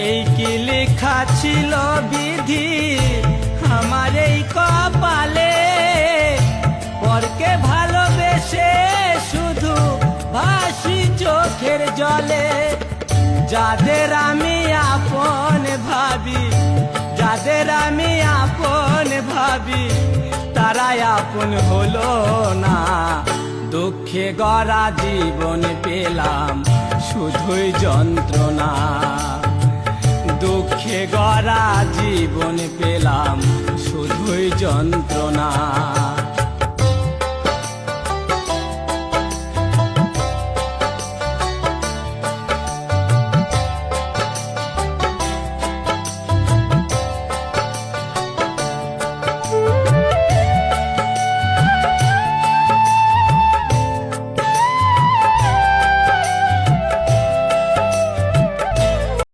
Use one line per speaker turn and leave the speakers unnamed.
এই কি লেখা ছিল বিধি আমার এই কপালে, পরকে ভালোবেসে শুধু ভাসি চোখের জলে। যাদের আমি আপন ভাবি, যাদের আমি আপন ভাবি, তারাই আপন হলো না। দুঃখে গড়া জীবন পেলাম শুধুই যন্ত্রণা, দুঃখে গড়া জীবন পেলাম শুধুই যন্ত্রণা।